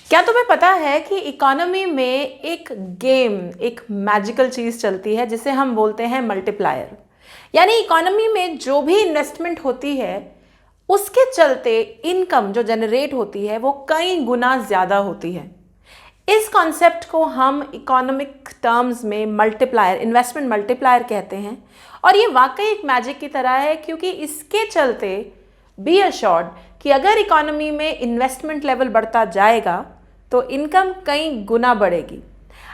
क्या तुम्हें पता है कि इकोनॉमी में एक गेम, एक मैजिकल चीज चलती है जिसे हम बोलते हैं मल्टीप्लायर। यानी इकोनॉमी में जो भी इन्वेस्टमेंट होती है उसके चलते इनकम जो जनरेट होती है वो कई गुना ज्यादा होती है। इस कॉन्सेप्ट को हम इकोनॉमिक टर्म्स में मल्टीप्लायर, इन्वेस्टमेंट मल्टीप्लायर कहते हैं। और ये वाकई एक मैजिक की तरह है, क्योंकि इसके चलते बी अश्योर्ड कि अगर इकोनॉमी में इन्वेस्टमेंट लेवल बढ़ता जाएगा तो इनकम कई गुना बढ़ेगी।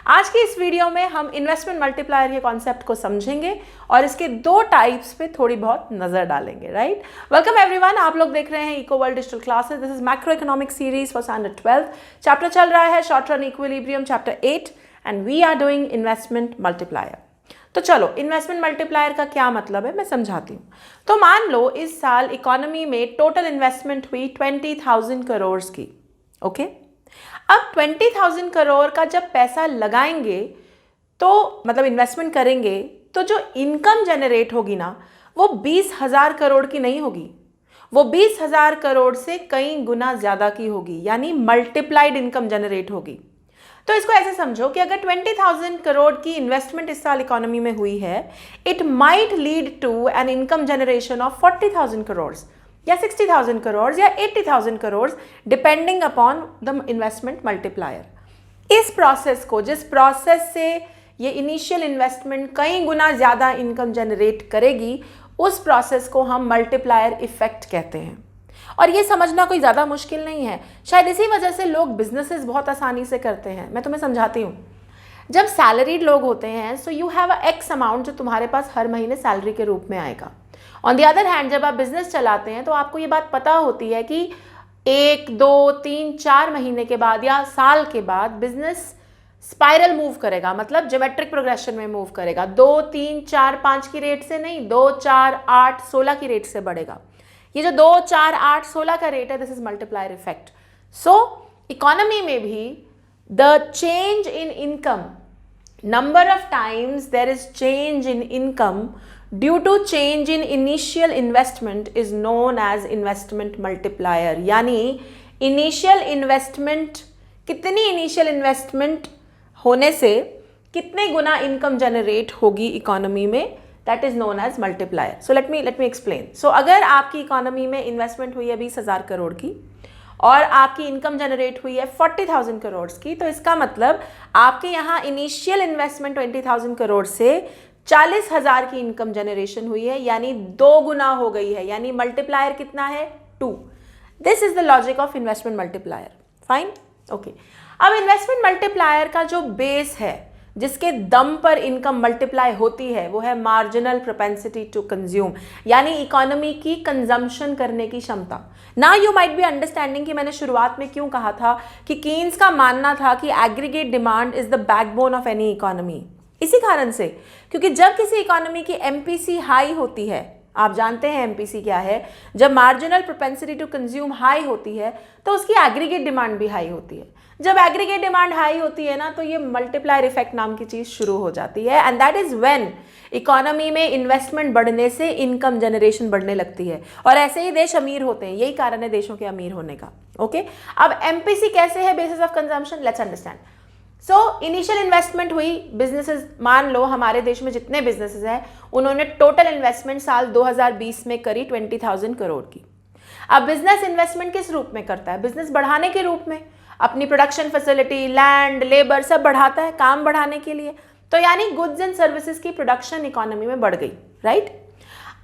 आज की इस वीडियो में हम इन्वेस्टमेंट मल्टीप्लायर के कॉन्सेप्ट को समझेंगे और इसके दो टाइप्स पे थोड़ी बहुत नजर डालेंगे। राइट, वेलकम एवरीवन, आप लोग देख रहे हैं eco world digital classes. This is macro economic series for standard 12। Chapter चल रहा है short run equilibrium, chapter 8, and we are doing investment multiplier. तो चलो, इन्वेस्टमेंट मल्टीप्लायर का क्या मतलब है मैं समझाती हूँ। तो मान लो इस साल इकोनॉमी में टोटल इन्वेस्टमेंट हुई 20,000 करोड़ की। ओके, अब 20,000 करोड़ का जब पैसा लगाएंगे तो मतलब इन्वेस्टमेंट करेंगे तो जो इनकम जनरेट होगी ना वो 20,000 करोड़ की नहीं होगी, वो 20,000 करोड़ से कई गुना ज्यादा की होगी, यानी मल्टीप्लाइड इनकम जनरेट होगी। तो इसको ऐसे समझो कि अगर 20,000 करोड़ की इन्वेस्टमेंट इस साल इकोनॉमी में हुई है, it might lead to an income generation of 40,000 crore या 60,000 करोड़ या 80,000 crore, depending upon the investment multiplier. इस प्रोसेस को, जिस प्रोसेस से ये इनिशियल इन्वेस्टमेंट कई गुना ज़्यादा इनकम जनरेट करेगी, उस प्रोसेस को हम मल्टीप्लायर इफेक्ट कहते हैं। और ये समझना कोई ज़्यादा मुश्किल नहीं है। शायद इसी वजह से लोग बिजनेसेस बहुत आसानी से करते हैं। मैं तुम्हें समझाती हूँ। जब सैलरीड लोग होते हैं, so you have a x amount जो तुम्हारे पास हर महीने सैलरी के रूप में आएगा। ऑन द अदर हैंड, जब आप बिजनेस चलाते हैं तो आपको ये बात पता होती है कि 1, 2, 3, 4 महीने के बाद या साल के बाद बिजनेस स्पाइरल मूव करेगा, मतलब ज्योमेट्रिक प्रोग्रेशन में मूव करेगा। 2, 3, 4, 5 की रेट से नहीं, 2, 4, 8, 16 की रेट से बढ़ेगा। ये जो 2, 4, 8, 16 का रेट है, this is multiplier effect. So economy में भी the change in income, number of times there is change in income due to change in initial investment is known as investment multiplier। यानी initial investment, कितनी initial investment होने से कितने गुना income generate होगी economy में, that is known as multiplier। so let me explain। so अगर आपकी economy में इन्वेस्टमेंट हुई है 20,000 करोड़ की और आपकी इनकम जनरेट हुई है 40,000 करोड़ की, तो इसका मतलब आपके यहाँ इनिशियल इन्वेस्टमेंट 20,000 करोड़ से 40,000 की इनकम जनरेशन हुई है, यानी 2 गुना हो गई है। यानी मल्टीप्लायर कितना है? 2। This is the logic of investment multiplier. Fine, okay. अब इन्वेस्टमेंट मल्टीप्लायर का जो बेस है, जिसके दम पर इनकम मल्टीप्लाई होती है, वो है मार्जिनल प्रोपेंसिटी टू कंज्यूम, यानी इकोनॉमी की कंजम्पशन करने की क्षमता। Now you might be understanding कि मैंने शुरुआत में क्यों कहा था कि कीन्स का मानना था कि aggregate demand is the backbone of any economy. इसी कारण से, क्योंकि जब किसी इकोनॉमी की एमपीसी हाई होती है, आप जानते हैं एमपीसी क्या है, जब marginal propensity to consume high होती है तो उसकी एग्रीगेट डिमांड भी हाई होती है। जब एग्रीगेट डिमांड हाई होती है ना, तो ये मल्टीप्लायर इफेक्ट नाम की चीज शुरू हो जाती है, and that is when economy में इन्वेस्टमेंट बढ़ने से इनकम जनरेशन बढ़ने लगती है। और ऐसे ही देश अमीर होते हैं, यही कारण है देशों के अमीर होने का। ओके, अब एमपीसी कैसे है? Basis of consumption. Let's understand. So initial investment हुई, बिजनेसेस, मान लो हमारे देश में जितने बिजनेसेस हैं उन्होंने टोटल इन्वेस्टमेंट साल 2020 में करी 20,000 करोड़ की। अब बिजनेस इन्वेस्टमेंट किस रूप में करता है? बिजनेस बढ़ाने के रूप में, अपनी प्रोडक्शन फैसिलिटी, लैंड, लेबर सब बढ़ाता है काम बढ़ाने के लिए। तो यानी गुड्स एंड सर्विसेज की प्रोडक्शन इकोनॉमी में बढ़ गई। राइट,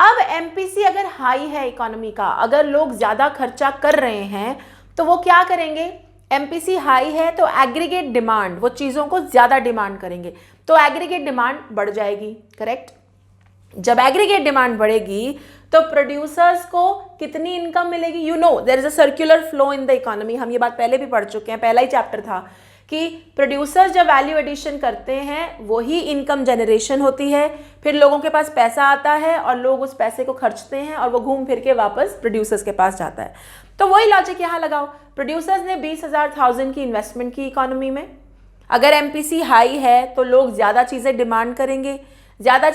अब एमपीसी अगर हाई है इकोनॉमी का, अगर लोग ज्यादा खर्चा कर रहे हैं तो वो क्या करेंगे? एमपीसी हाई है तो एग्रीगेट डिमांड, वो चीजों को ज्यादा डिमांड करेंगे, तो एग्रीगेट डिमांड बढ़ जाएगी। करेक्ट, जब एग्रीगेट डिमांड बढ़ेगी तो प्रोड्यूसर्स को कितनी इनकम मिलेगी? You know there is a circular flow in the economy. हम ये बात पहले भी पढ़ चुके हैं, पहला ही चैप्टर था कि प्रोड्यूसर्स जब वैल्यू एडिशन करते हैं वही इनकम जनरेशन होती है, फिर लोगों के पास पैसा आता है और लोग उस पैसे को खर्चते हैं और वो घूम फिर के वापस प्रोड्यूसर्स के पास जाता है। तो वही लॉजिक यहाँ लगाओ। प्रोड्यूसर्स ने 20,000 की इन्वेस्टमेंट की इकोनॉमी में, अगर एमपीसी हाई है तो लोग ज़्यादा चीज़ें डिमांड करेंगे, ज़्यादा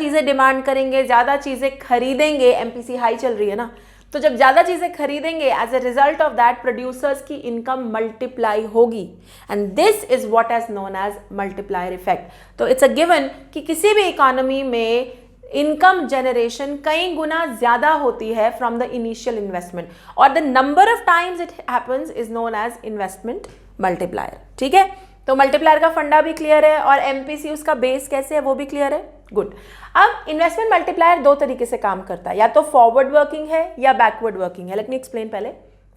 चीज़ें खरीदेंगे, एमपीसी हाई चल रही है ना, तो जब ज़्यादा चीज़ें खरीदेंगे, as a result of that producers की इनकम मल्टीप्लाई होगी, and this is what is known as multiplier effect. तो इट्स अ गिवन कि किसी भी इकोनॉमी में इनकम जनरेशन कई गुना ज़्यादा होती है फ्रॉम द इनिशियल इन्वेस्टमेंट, और the number of times it happens is known as investment multiplier. ठीक है, तो मल्टीप्लायर का फंडा भी क्लियर है और एमपीसी उसका बेस कैसे है वो भी क्लियर है. गुड. अब इन्वेस्टमेंट मल्टीप्लायर दो तरीके से काम करता है, या तो फॉरवर्ड वर्किंग है या बैकवर्ड वर्किंग है. Let me explain. पहले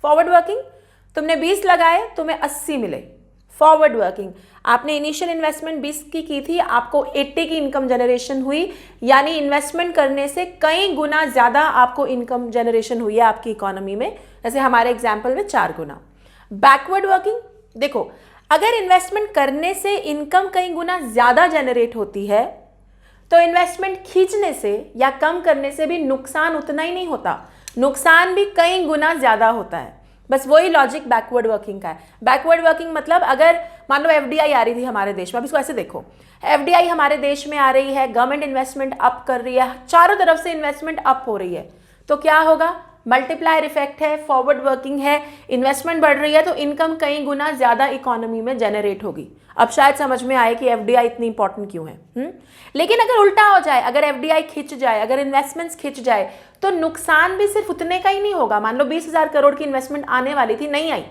फॉरवर्ड वर्किंग, तुमने 20 लगाए, तुम्हें 80 मिले. फॉरवर्ड वर्किंग, आपने इनिशियल इन्वेस्टमेंट 20 की थी, आपको 80 की इनकम जनरेशन हुई, यानी इन्वेस्टमेंट करने से कई गुना ज़्यादा आपको इनकम जनरेशन हुई है आपकी इकोनॉमी में, जैसे हमारे एग्जाम्पल में 4 गुना. बैकवर्ड वर्किंग, देखो अगर इन्वेस्टमेंट करने से इनकम कई गुना ज़्यादा जनरेट होती है तो इन्वेस्टमेंट खींचने से या कम करने से भी नुकसान उतना ही नहीं होता, नुकसान भी कई गुना ज़्यादा होता है. बस वही लॉजिक बैकवर्ड वर्किंग का है. बैकवर्ड वर्किंग मतलब अगर मान लो एफडीआई आ रही थी हमारे देश में, अब इसको ऐसे देखो, एफडीआई हमारे देश में आ रही है, गवर्नमेंट इन्वेस्टमेंट अप कर रही है, चारों तरफ से इन्वेस्टमेंट अप हो रही है, तो क्या होगा? मल्टीप्लायर इफेक्ट है, फॉरवर्ड वर्किंग है, इन्वेस्टमेंट बढ़ रही है तो इनकम कई गुना ज़्यादा इकोनॉमी में जनरेट होगी. अब शायद समझ में आए कि एफडीआई इतनी इंपॉर्टेंट क्यों है. लेकिन अगर उल्टा हो जाए, अगर एफडीआई खिंच जाए, अगर इन्वेस्टमेंट्स खिंच जाए, तो नुकसान भी सिर्फ उतने का ही नहीं होगा. मान लो 20,000 करोड़ की इन्वेस्टमेंट आने वाली थी, नहीं आई,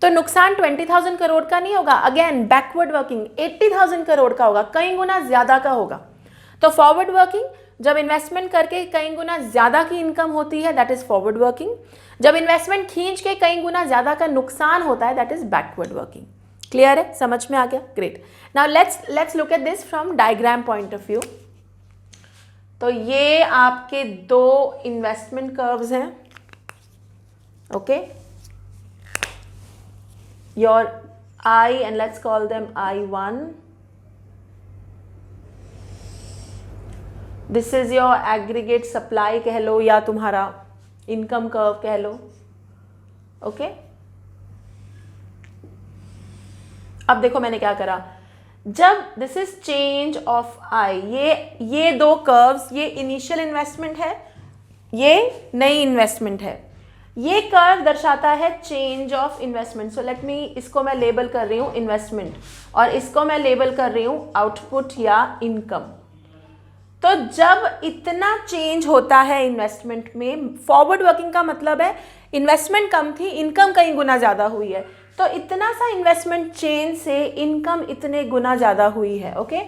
तो नुकसान 20,000 करोड़ का नहीं होगा. अगेन बैकवर्ड वर्किंग 80,000 करोड़ का होगा, कई गुना ज़्यादा का होगा. तो फॉरवर्ड वर्किंग, जब इन्वेस्टमेंट करके कई गुना ज़्यादा की इनकम होती है, दैट इज फॉरवर्ड वर्किंग. जब इन्वेस्टमेंट खींच के कई गुना ज़्यादा का नुकसान होता है, that is backward working. Clear है? समझ में आ गया? Great. Now let's look at this from diagram point of view. तो ये आपके 2 इन्वेस्टमेंट कर्व्स हैं. Okay, your I and let's call them I1. This is your aggregate supply कह लो या तुम्हारा इनकम कर्व कह लो. ओके, अब देखो मैंने क्या करा, जब दिस इज चेंज ऑफ आई, ये 2 कर्व्स, ये इनिशियल इन्वेस्टमेंट है, ये नई इन्वेस्टमेंट है. ये कर्व दर्शाता है change of investment. So let me, इसको मैं लेबल कर रही हूँ इन्वेस्टमेंट और इसको मैं लेबल कर रही हूँ आउटपुट या इनकम. तो जब इतना चेंज होता है इन्वेस्टमेंट में, फॉरवर्ड वर्किंग का मतलब है इन्वेस्टमेंट कम थी, इनकम कई गुना ज़्यादा हुई है, तो इतना सा इन्वेस्टमेंट चेंज से इनकम इतने गुना ज़्यादा हुई है. Okay,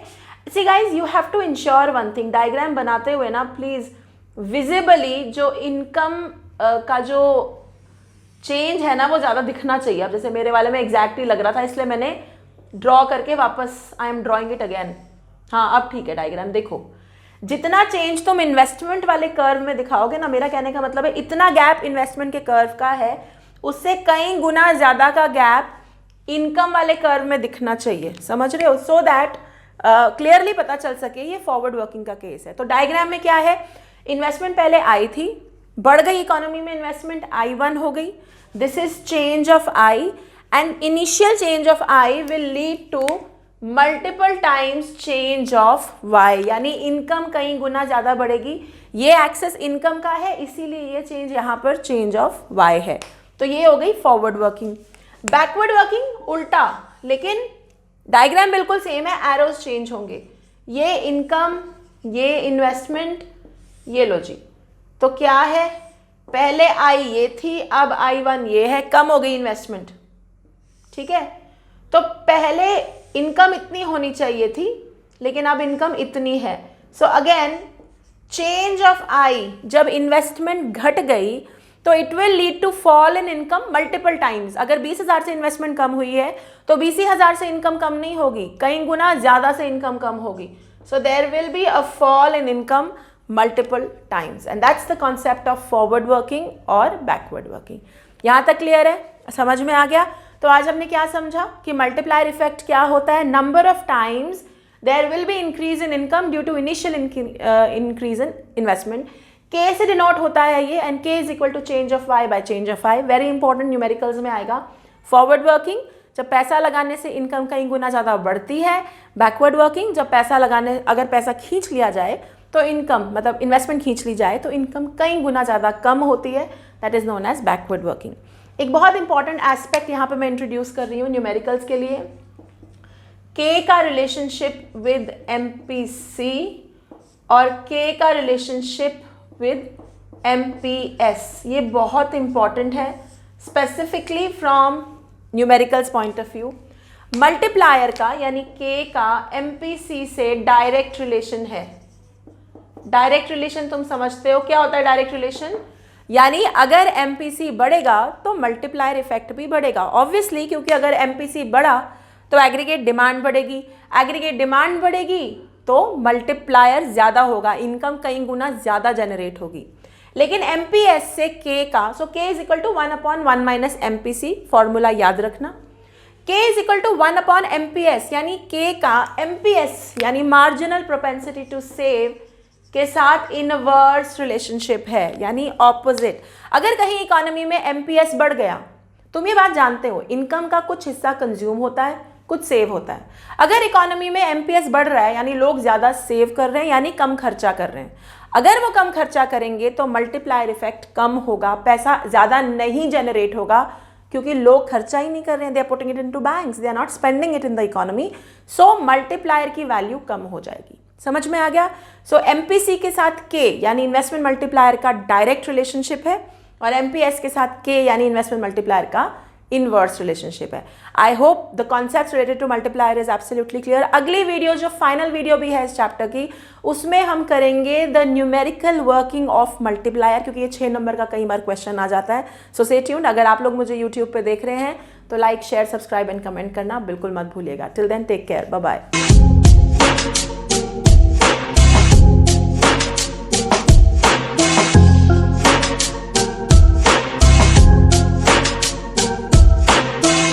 see guys, you have to ensure one thing, diagram बनाते हुए ना प्लीज़ विजिबली जो इनकम का जो चेंज है ना वो ज़्यादा दिखना चाहिए. अब जैसे मेरे वाले में एग्जैक्टली लग रहा था, इसलिए मैंने ड्रॉ करके वापस I am drawing it again. हाँ, अब ठीक है डायग्राम. देखो, जितना चेंज तुम इन्वेस्टमेंट वाले कर्व में दिखाओगे ना, मेरा कहने का मतलब है इतना गैप इन्वेस्टमेंट के कर्व का है, उससे कई गुना ज़्यादा का गैप इनकम वाले कर्व में दिखना चाहिए. समझ रहे हो? सो दैट क्लियरली पता चल सके ये फॉरवर्ड वर्किंग का केस है. तो डायग्राम में क्या है, इन्वेस्टमेंट पहले आई थी, बढ़ गई इकोनॉमी में इन्वेस्टमेंट, I1 हो गई. This is change of I and initial change of I will lead to multiple times change of Y, यानी इनकम कई गुना ज़्यादा बढ़ेगी. ये एक्सेस इनकम का है, इसीलिए ये चेंज यहाँ पर चेंज ऑफ वाई है. तो ये हो गई फॉरवर्ड वर्किंग. बैकवर्ड वर्किंग उल्टा, लेकिन डायग्राम बिल्कुल सेम है, एरोज चेंज होंगे. ये इनकम, ये इन्वेस्टमेंट, ये लो जी. तो क्या है, पहले आई ये थी, अब I1 ये है, कम हो गई इन्वेस्टमेंट. ठीक है, तो पहले इनकम इतनी होनी चाहिए थी, लेकिन अब इनकम इतनी है. So again change of I, जब इन्वेस्टमेंट घट गई तो it will lead to fall in income multiple times. अगर 20,000 से इन्वेस्टमेंट कम हुई है तो 20,000 से इनकम कम नहीं होगी, कई गुना ज़्यादा से इनकम कम होगी. So there will be a fall in income multiple times, and that's the concept of forward working और बैकवर्ड वर्किंग. यहाँ तक क्लियर है? समझ में आ गया? तो आज हमने क्या समझा कि मल्टीप्लायर इफेक्ट क्या होता है, number of times there will be increase in income due to initial increase in investment. K से डिनोट होता है ये, and K is equal to change of Y by change of I. Very important, numericals में आएगा. Forward working, जब पैसा लगाने से इनकम कई गुना ज़्यादा बढ़ती है. बैकवर्ड वर्किंग, जब पैसा लगाने, अगर पैसा खींच लिया जाए तो इनकम मतलब इन्वेस्टमेंट खींच ली जाए तो इनकम कई गुना ज़्यादा कम होती है, that is known as backward working. एक बहुत इंपॉर्टेंट एस्पेक्ट यहाँ पे मैं इंट्रोड्यूस कर रही हूँ न्यूमेरिकल्स के लिए, के का रिलेशनशिप विद MPC और के का रिलेशनशिप विद MPS। ये बहुत इंपॉर्टेंट है specifically from numericals point of view. Multiplier का यानी के का MPC से डायरेक्ट रिलेशन है। डायरेक्ट रिलेशन तुम समझते हो क्या होता है डायरेक्ट रिलेशन? यानी अगर MPC बढ़ेगा तो मल्टीप्लायर इफेक्ट भी बढ़ेगा ऑब्वियसली, क्योंकि अगर MPC बढ़ा तो एग्रीगेट डिमांड बढ़ेगी, एग्रीगेट डिमांड बढ़ेगी तो मल्टीप्लायर ज़्यादा होगा, इनकम कई गुना ज़्यादा जनरेट होगी। लेकिन MPS से K का, so K is equal to 1/1 minus MPC, formula याद रखना। K is equal to 1/MPS यानी K का MPS यानी मार्जिनल प्रोपेंसिटी टू सेव के साथ इनवर्स रिलेशनशिप है, यानी ऑपोजिट। अगर कहीं इकोनॉमी में MPS बढ़ गया, तुम ये बात जानते हो इनकम का कुछ हिस्सा कंज्यूम होता है, कुछ सेव होता है। अगर इकोनॉमी में MPS बढ़ रहा है यानी लोग ज़्यादा सेव कर रहे हैं, यानी कम खर्चा कर रहे हैं। अगर वो कम खर्चा करेंगे तो मल्टीप्लायर इफेक्ट कम होगा, पैसा ज़्यादा नहीं जनरेट होगा, क्योंकि लोग खर्चा ही नहीं कर रहे हैं, they are putting it into banks, they are not spending it in the economy, so multiplier की वैल्यू कम हो जाएगी। समझ में आ गया? सो MPC के साथ K यानी इन्वेस्टमेंट मल्टीप्लायर का डायरेक्ट रिलेशनशिप है और MPS के साथ K यानी इन्वेस्टमेंट मल्टीप्लायर का इनवर्स रिलेशनशिप है। I hope the concept related to multiplier is absolutely clear. अगली वीडियो जो फाइनल वीडियो भी है इस चैप्टर की, उसमें हम करेंगे the numerical working of multiplier, क्योंकि ये 6 नंबर का कई बार क्वेश्चन आ जाता है। So stay tuned. अगर आप लोग मुझे यूट्यूब पे देख रहे हैं तो like share subscribe and comment करना बिल्कुल मत भूलिएगा। Till then take care, bye bye.